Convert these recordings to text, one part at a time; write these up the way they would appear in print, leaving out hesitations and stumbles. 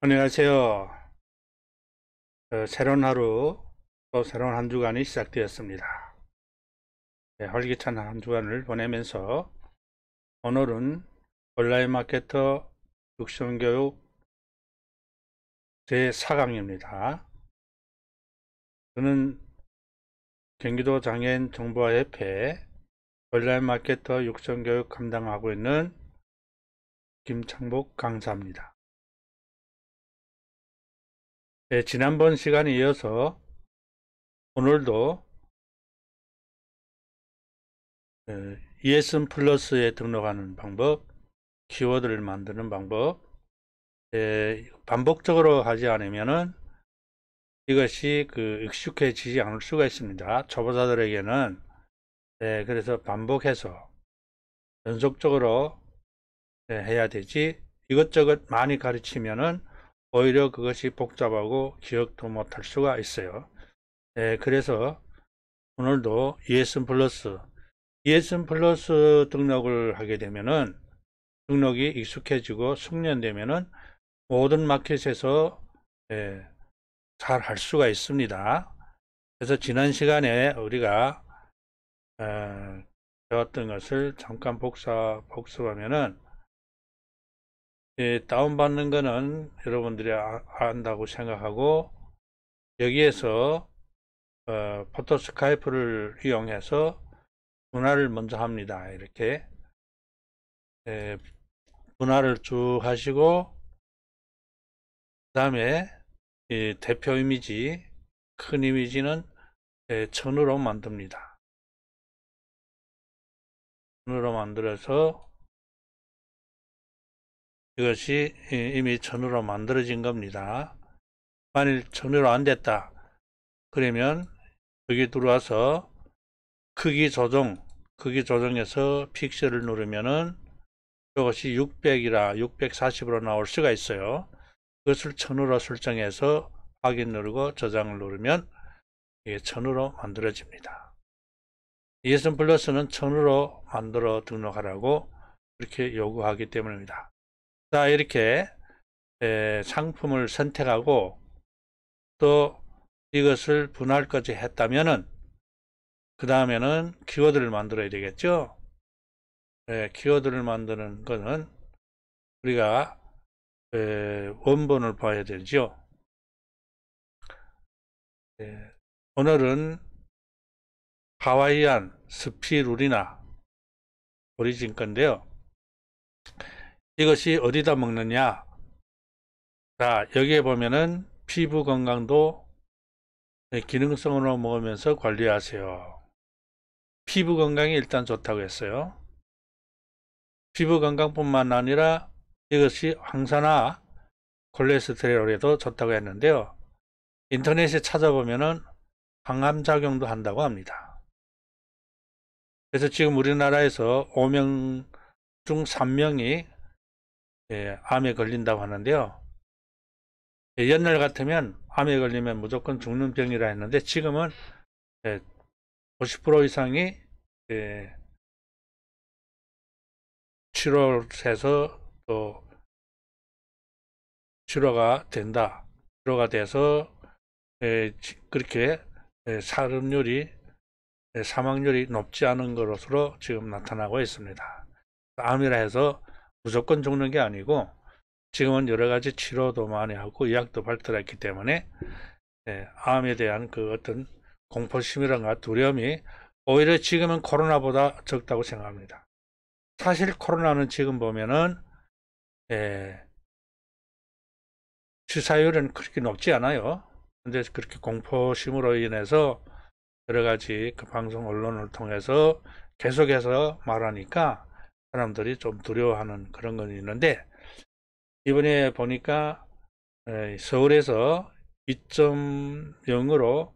안녕하세요. 새로운 하루, 또 새로운 한 주간이 시작되었습니다. 네, 활기찬 한 주간을 보내면서 오늘은 온라인 마케터 육성교육 제4강입니다. 저는 경기도 장애인 정보화협회 온라인 마케터 육성교육 감당하고 있는 김창복 강사입니다. 네, 지난번 시간에 이어서 오늘도 ESN 플러스에 등록하는 방법, 키워드를 만드는 방법, 반복적으로 하지 않으면은 이것이 익숙해지지 않을 수가 있습니다. 초보자들에게는. 그래서 반복해서 연속적으로 해야 되지, 이것저것 많이 가르치면은 오히려 그것이 복잡하고 기억도 못할 수가 있어요. 그래서 오늘도 ESN 플러스 등록을 하게 되면은 등록이 익숙해지고 숙련되면은 모든 마켓에서 잘 할 수가 있습니다. 그래서 지난 시간에 우리가 배웠던 것을 잠깐 복습하면은, 다운받는 거는 여러분들이 안다고 생각하고, 여기에서 포토 스카이프를 이용해서 분할을 먼저 합니다. 이렇게 분할을 쭉 하시고, 그 다음에 대표 이미지, 큰 이미지는 천으로 만듭니다. 천으로 만들어서 이것이 이미 천으로 만들어진 겁니다. 만일 천으로 안 됐다 그러면 여기 들어와서 크기 조정해서 픽셀을 누르면은 이것이 600이라 640으로 나올 수가 있어요. 그것을 천으로 설정해서 확인 누르고 저장을 누르면 이게 천으로 만들어집니다. ESN 플러스는 천으로 만들어 등록하라고 이렇게 요구하기 때문입니다. 자, 이렇게 상품을 선택하고 또 이것을 분할까지 했다면은 그 다음에는 키워드를 만들어야 되겠죠. 키워드를 만드는 것은 우리가 원본을 봐야 되죠. 오늘은 하와이안 스피루리나 오리진 건데요. 이것이 어디다 먹느냐? 자, 여기에 보면은 피부 건강도 기능성으로 먹으면서 관리하세요. 피부 건강이 일단 좋다고 했어요. 피부 건강뿐만 아니라 이것이 황산화 콜레스테롤에도 좋다고 했는데요. 인터넷에 찾아보면은 항암작용도 한다고 합니다. 그래서 지금 우리나라에서 5명 중 3명이 암에 걸린다고 하는데요. 옛날 같으면 암에 걸리면 무조건 죽는 병이라 했는데 지금은 50% 이상이 치료해서 또 치료가 된다. 치료가 돼서 그렇게 사망률이 높지 않은 것으로 지금 나타나고 있습니다. 암이라 해서 무조건 죽는 게 아니고 지금은 여러 가지 치료도 많이 하고 의학도 발달했기 때문에 암에 대한 그 어떤 공포심이란가 두려움이 오히려 지금은 코로나보다 적다고 생각합니다. 사실 코로나는 지금 보면은 치사율은 그렇게 높지 않아요. 근데 그렇게 공포심으로 인해서 여러 가지 그 방송 언론을 통해서 계속해서 말하니까 사람들이 좀 두려워하는 그런 건 있는데, 이번에 보니까 서울에서 2.0으로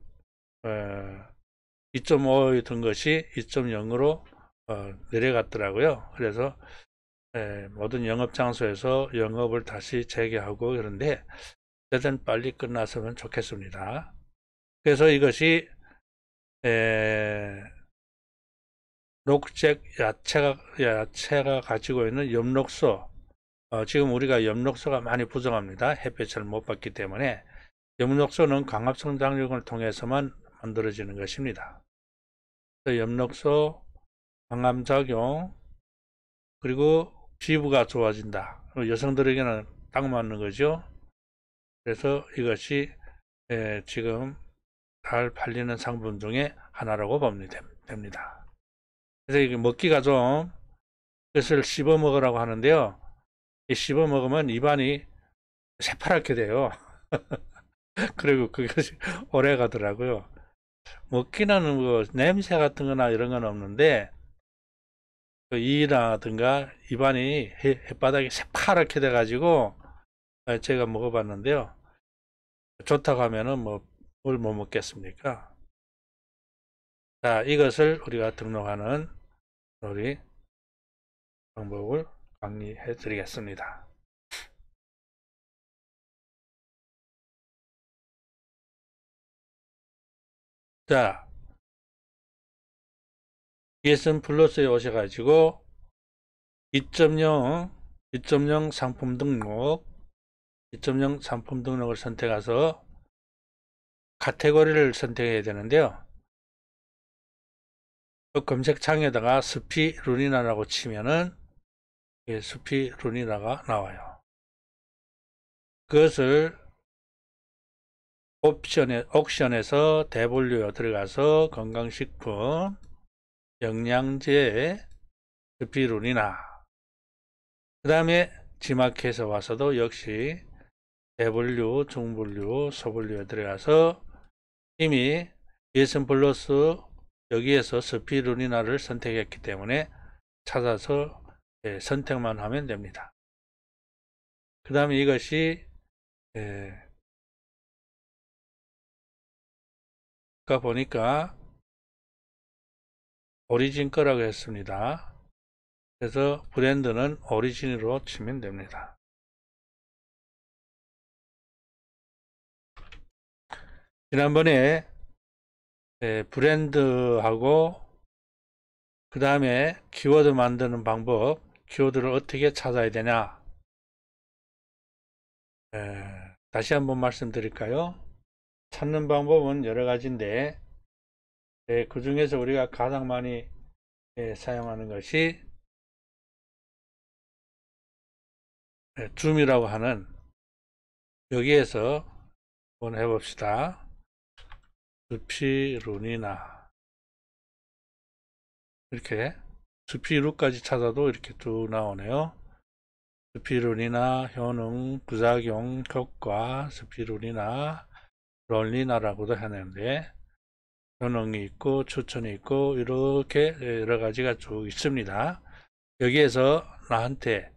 2.5였던 것이 2.0으로 내려갔더라고요. 그래서 모든 영업장소에서 영업을 다시 재개하고 그런데 어쨌든 빨리 끝났으면 좋겠습니다. 그래서 이것이 녹색 야채가 가지고 있는 엽록소, 지금 우리가 엽록소가 많이 부족합니다. 햇볕을 못 받기 때문에. 엽록소는 광합성장력을 통해서만 만들어지는 것입니다. 엽록소, 광합작용, 그리고 피부가 좋아진다. 여성들에게는 딱 맞는 거죠. 그래서 이것이 지금 잘 팔리는 상품 중에 하나라고 보면 됩니다. 그래서 이게 먹기가 좀, 그것을 씹어 먹으라고 하는데요. 씹어 먹으면 입안이 새파랗게 돼요. 그리고 그것이 오래 가더라고요. 먹기는 뭐 냄새 같은 거나 이런 건 없는데, 그 이라든가 입안이 햇바닥이 새파랗게 돼가지고, 제가 먹어봤는데요. 좋다고 하면은 뭐, 뭘 못 먹겠습니까? 자, 이것을 우리가 등록하는 우리 방법을 강의해 드리겠습니다. 자, ESN 플러스에 오셔가지고 2.0 상품 등록, 2.0 상품 등록을 선택해서 카테고리를 선택해야 되는데요. 그 검색창에다가 스피루니나라고 치면은 스피루니나가 나와요. 그것을 옵션에서 대분류에 들어가서 건강식품, 영양제, 스피루니나, 그 다음에 지마켓에 와서도 역시 대분류, 중분류, 소분류에 들어가서 이미 ESN 플러스 여기에서 스피루니나를 선택했기 때문에 찾아서 선택만 하면 됩니다. 그 다음에 이것이 아까 보니까 오리진 거라고 했습니다. 그래서 브랜드는 오리진으로 치면 됩니다. 지난번에 브랜드하고 그 다음에 키워드 만드는 방법, 키워드를 어떻게 찾아야 되냐, 다시 한번 말씀드릴까요? 찾는 방법은 여러 가지인데 그 중에서 우리가 가장 많이 사용하는 것이 줌이라고 하는, 여기에서 한번 해봅시다. 스피루니나, 이렇게 스피루까지 찾아도 이렇게 쭉 나오네요. 스피루니나 효능, 부작용, 효과, 스피루니나, 롤리나라고도 하는데 효능이 있고 추천이 있고 이렇게 여러 가지가 쭉 있습니다. 여기에서 나한테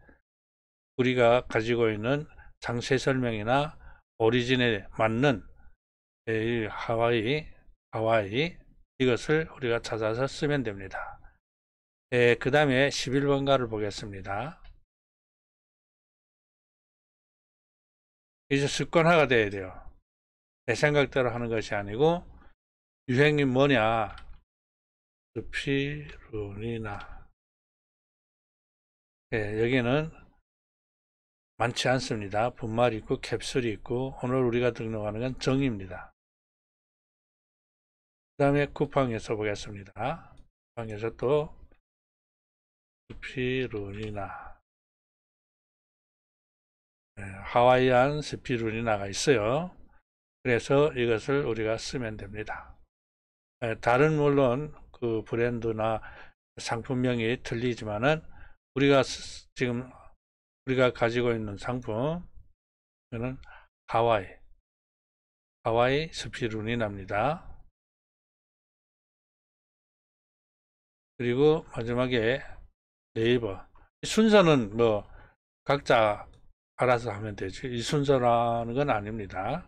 우리가 가지고 있는 상세 설명이나 오리진에 맞는 하와이 이것을 우리가 찾아서 쓰면 됩니다. 그 다음에 11번가를 보겠습니다. 이제 습관화가 돼야 돼요. 내 생각대로 하는 것이 아니고 유행이 뭐냐, 스피루니나, 여기는 많지 않습니다. 분말이 있고 캡슐이 있고 오늘 우리가 등록하는 건 정입니다. 그 다음에 쿠팡에서 보겠습니다. 쿠팡에서 또 스피루니나, 하와이안 스피루니나가 있어요. 그래서 이것을 우리가 쓰면 됩니다. 다른 물론 그 브랜드나 상품명이 틀리지만은 우리가 지금 우리가 가지고 있는 상품은 하와이 스피루니나입니다. 그리고 마지막에 네이버. 순서는 뭐 각자 알아서 하면 되죠. 이 순서라는 건 아닙니다.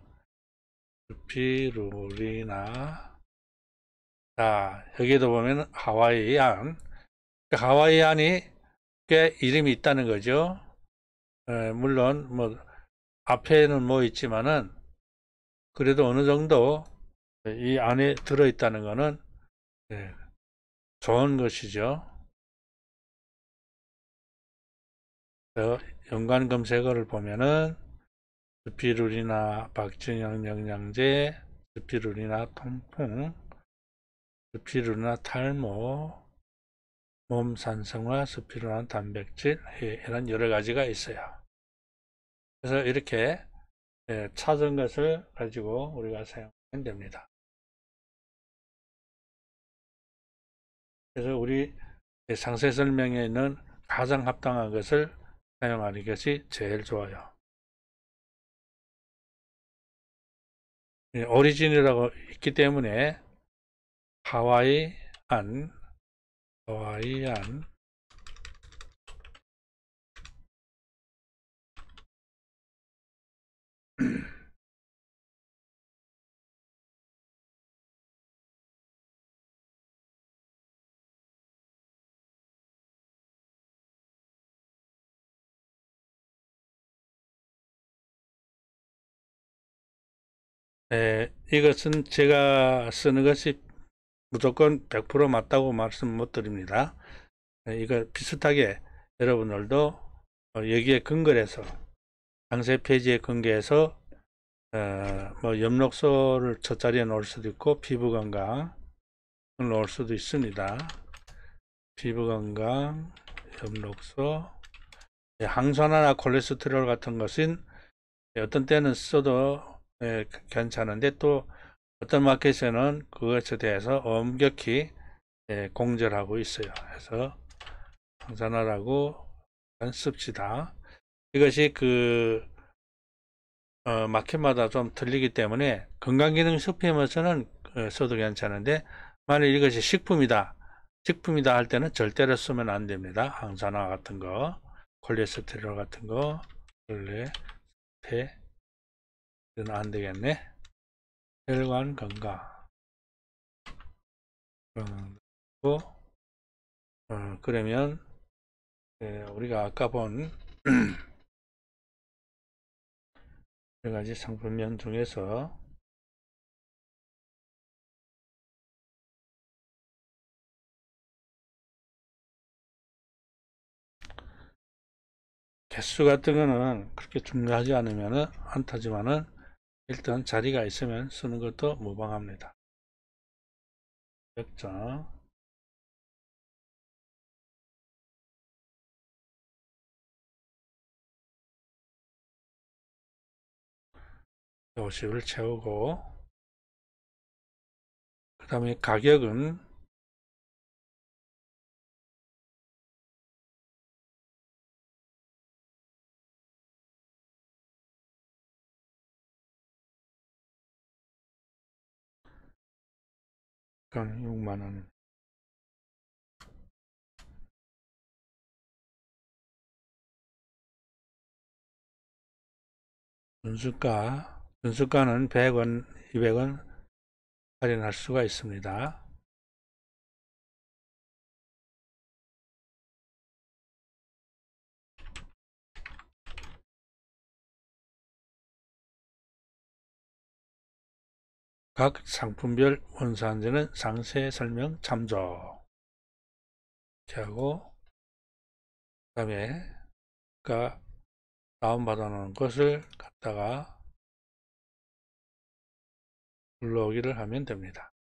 스피루리나. 자, 여기도 보면 하와이안. 하와이안이 꽤 이름이 있다는 거죠. 물론 뭐 앞에는 뭐 있지만은 그래도 어느 정도 이 안에 들어 있다는 거는 좋은 것이죠. 연관 검색어를 보면은 스피루리나 박진영 영양제, 스피루리나 통풍, 스피루리나 탈모, 몸 산성화, 스피루리나 단백질, 이런 여러 가지가 있어요. 그래서 이렇게 찾은 것을 가지고 우리가 사용하면 됩니다. 그래서 우리 상세 설명에 있는 가장 합당한 것을 사용하는 것이 제일 좋아요. 오리진이라고 있기 때문에 하와이안 이것은 제가 쓰는 것이 무조건 100% 맞다고 말씀 못 드립니다. 이거 비슷하게 여러분들도 여기에 근거를 해서 상세 페이지에 근거해서 뭐 엽록소를 첫 자리에 놓을 수도 있고 피부 건강을 놓을 수도 있습니다. 피부 건강, 엽록소, 항산화나 콜레스테롤 같은 것은 어떤 때는 써도 괜찮은데 또 어떤 마켓에는 그것에 대해서 엄격히 공절하고 있어요. 그래서 항산화라고 씁시다. 이것이 마켓마다 좀 틀리기 때문에 건강기능 식품에서는 써도 괜찮은데 만일 이것이 식품이다 할 때는 절대로 쓰면 안 됩니다. 항산화 같은 거, 콜레스테롤 같은 거, 이건 안 되겠네. 혈관 건강. 그러면 우리가 아까 본 여러 가지 상품명 중에서 개수 같은 거는 그렇게 중요하지 않다지만은 일단 자리가 있으면 쓰는 것도 무방합니다. 적정 50을 채우고 그 다음에 가격은 그건 6만원. 준수가는 100원, 200원 할인할 수가 있습니다. 각 상품별 원산지는 상세 설명 참조. 이렇게 하고 그 다음에 다운받아 놓은 것을 갖다가 불러오기를 하면 됩니다.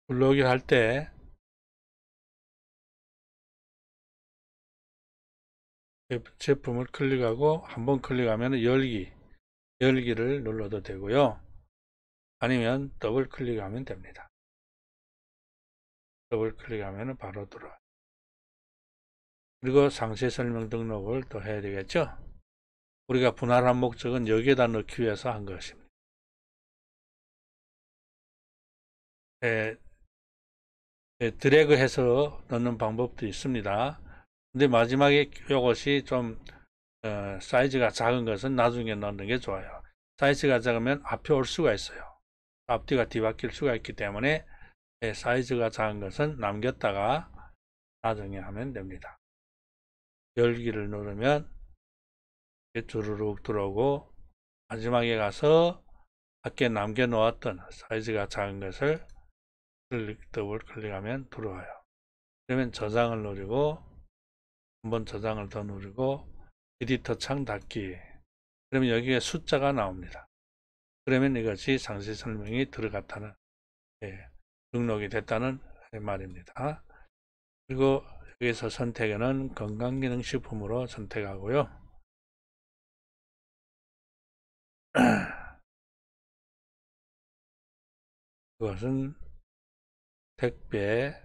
불러오기를 할 때 제품을 클릭하고 한번 클릭하면 열기를 눌러도 되고요. 아니면 더블 클릭하면 됩니다. 더블 클릭하면 바로 들어와요. 그리고 상세 설명 등록을 또 해야 되겠죠. 우리가 분할한 목적은 여기에다 넣기 위해서 한 것입니다. 드래그 해서 넣는 방법도 있습니다. 근데 마지막에 이것이 좀 사이즈가 작은 것은 나중에 넣는 게 좋아요. 사이즈가 작으면 앞에 올 수가 있어요. 앞뒤가 뒤바뀔 수가 있기 때문에 사이즈가 작은 것은 남겼다가 나중에 하면 됩니다. 열기를 누르면 주르륵 들어오고 마지막에 가서 밖에 남겨 놓았던 사이즈가 작은 것을 더블 클릭하면 들어와요. 그러면 저장을 누르고 한번 저장을 더 누르고 에디터 창 닫기. 그러면 여기에 숫자가 나옵니다. 그러면 이것이 상세 설명이 들어갔다는, 등록이 됐다는 말입니다. 그리고 여기서 선택에는 건강기능식품으로 선택하고요. 그것은 택배.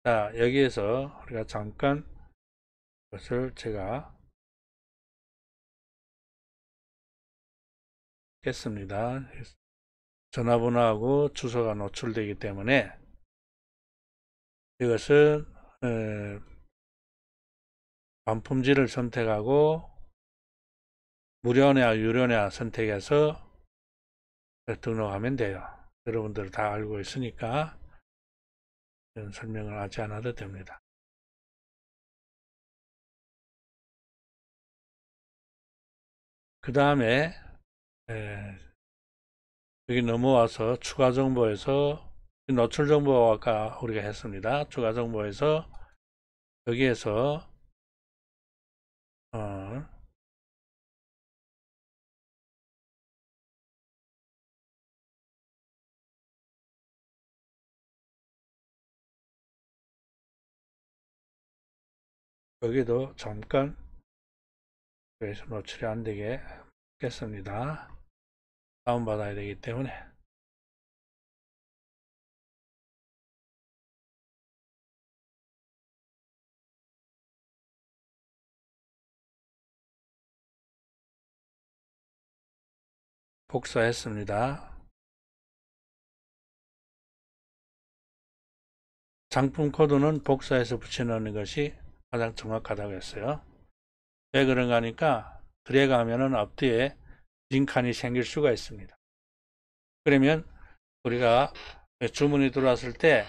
자, 여기에서 우리가 잠깐 그것을 제가 깼습니다. 전화번호하고 주소가 노출되기 때문에 이것은 반품지를 선택하고 무료냐 유료냐 선택해서 등록하면 돼요. 여러분들 다 알고 있으니까 설명을 하지 않아도 됩니다. 그 다음에 여기 넘어와서 추가 정보에서 노출 정보 아까 우리가 했습니다. 추가 정보에서 여기에서 여기도 잠깐 그래서 노출이 안 되게 겠습니다. 다운받아야 되기 때문에. 복사했습니다. 상품 코드는 복사해서 붙여넣는 것이 가장 정확하다고 했어요. 왜 그런가 하니까 드래그 하면은 앞뒤에 빈칸이 생길 수가 있습니다. 그러면 우리가 주문이 들어왔을 때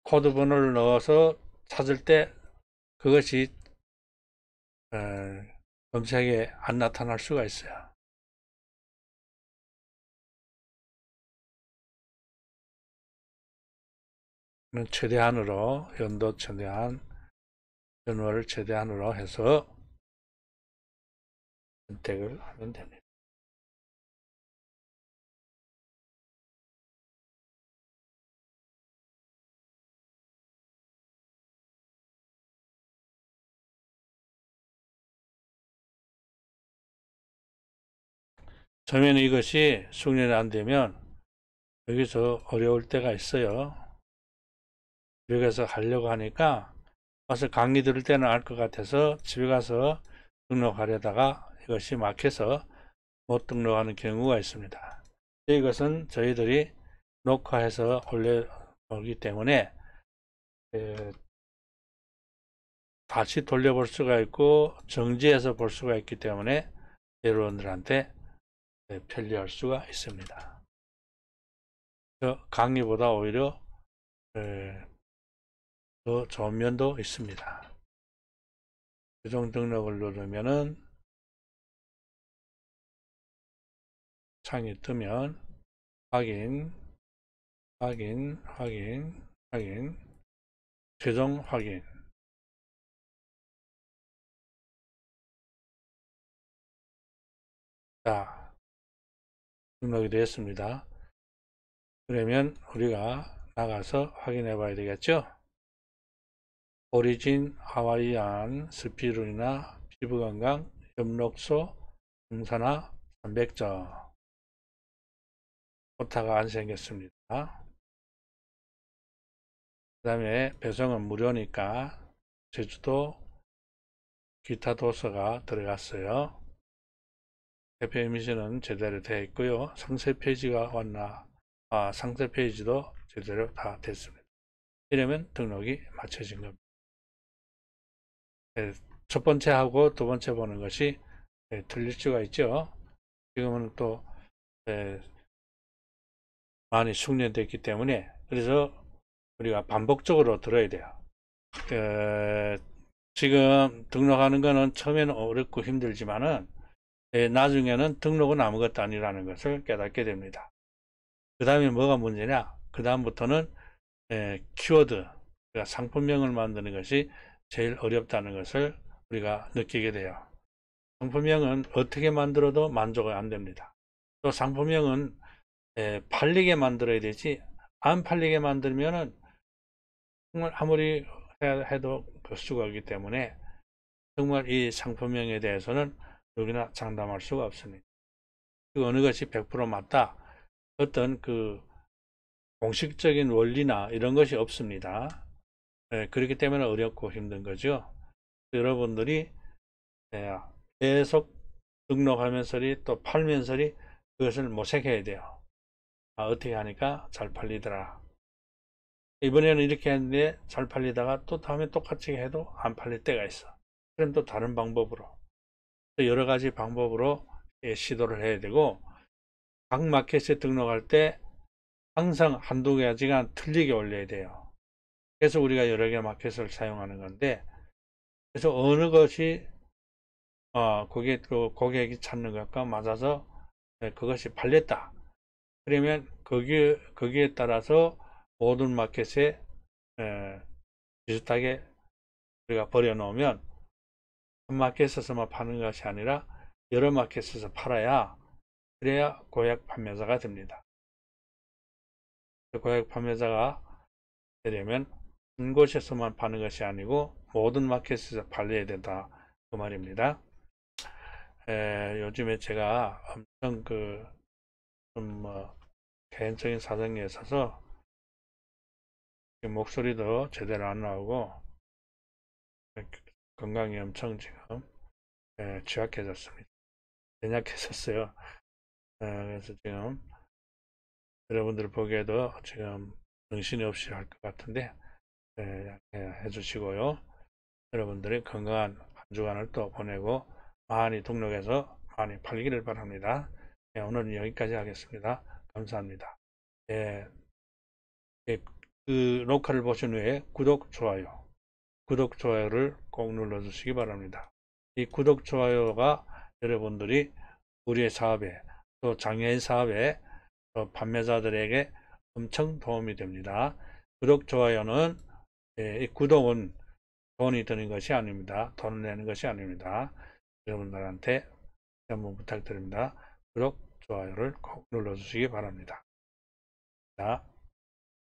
코드 번호를 넣어서 찾을 때 그것이 검색에 안 나타날 수가 있어요. 최대한으로 연도 최대한 연월을 최대한으로 해서 선택을 하면 됩니다. 처음에는 이것이 숙련이 안 되면 여기서 어려울 때가 있어요. 집에 가서 하려고 하니까 와서 강의 들을 때는 알 것 같아서 집에 가서 등록하려다가 이것이 막혀서 못 등록하는 경우가 있습니다. 이것은 저희들이 녹화해서 올려오기 때문에 다시 돌려볼 수가 있고 정지해서 볼 수가 있기 때문에 여러분들한테 편리할 수가 있습니다. 강의보다 오히려 더 좋은 면도 있습니다. 최종 등록을 누르면은 창이 뜨면 확인, 최종 확인. 자, 등록이 되었습니다. 그러면 우리가 나가서 확인해 봐야 되겠죠? 오리진 하와이안 스피루리나 피부건강 엽록소 홍산화 300점. 오타가 안 생겼습니다. 그 다음에 배송은 무료니까 제주도 기타 도서가 들어갔어요. 대표 이미지는 제대로 되어 있고요. 상세 페이지가 왔나? 상세 페이지도 제대로 다 됐습니다. 이러면 등록이 마쳐진 겁니다. 첫 번째 하고 두 번째 보는 것이 틀릴 수가 있죠. 지금은 또 많이 숙련됐기 때문에 그래서 우리가 반복적으로 들어야 돼요. 지금 등록하는 거는 처음에는 어렵고 힘들지만은 나중에는 등록은 아무것도 아니라는 것을 깨닫게 됩니다. 그 다음에 뭐가 문제냐? 그 다음부터는 키워드, 그러니까 상품명을 만드는 것이 제일 어렵다는 것을 우리가 느끼게 돼요. 상품명은 어떻게 만들어도 만족이 안 됩니다. 또 상품명은 팔리게 만들어야 되지, 안 팔리게 만들면은 정말 아무리 해도 그 수가 없기 때문에 정말 이 상품명에 대해서는 누구나 장담할 수가 없습니다. 그 어느 것이 100% 맞다, 어떤 그 공식적인 원리나 이런 것이 없습니다. 그렇기 때문에 어렵고 힘든 거죠. 여러분들이 계속 등록하면서리 또 팔면서리 그것을 모색해야 돼요. 어떻게 하니까 잘 팔리더라. 이번에는 이렇게 했는데 잘 팔리다가 또 다음에 똑같이 해도 안 팔릴 때가 있어. 그럼 또 다른 방법으로, 또 여러 가지 방법으로 시도를 해야 되고, 각 마켓에 등록할 때 항상 한두 가지가 틀리게 올려야 돼요. 그래서 우리가 여러 개 마켓을 사용하는 건데, 그래서 어느 것이 고객이 찾는 것과 맞아서 그것이 팔렸다. 그러면 거기에 따라서 모든 마켓에 비슷하게 우리가 버려놓으면 한 마켓에서만 파는 것이 아니라 여러 마켓에서 팔아야, 그래야 고액 판매자가 됩니다. 고액 판매자가 되려면 한 곳에서만 파는 것이 아니고 모든 마켓에서 팔려야 된다, 그 말입니다. 요즘에 제가 엄청 개인적인 사정이 있어서 목소리도 제대로 안 나오고 건강이 엄청 지금 취약해졌습니다. 연약해졌어요. 그래서 지금 여러분들 보기에도 지금 정신이 없이 할 것 같은데 양해해 주시고요. 여러분들이 건강한 한 주간을 또 보내고 많이 등록해서 많이 팔기를 바랍니다. 오늘은 여기까지 하겠습니다. 감사합니다. 그 녹화를 보신 후에 구독, 좋아요를 꼭 눌러주시기 바랍니다. 이 구독, 좋아요가 여러분들이 우리의 사업에, 또 장애인 사업에, 또 판매자들에게 엄청 도움이 됩니다. 구독, 좋아요는, 이 구독은 돈이 드는 것이 아닙니다. 돈을 내는 것이 아닙니다. 여러분들한테 한번 부탁드립니다. 구독, 좋아요를 꼭 눌러주시기 바랍니다. 자.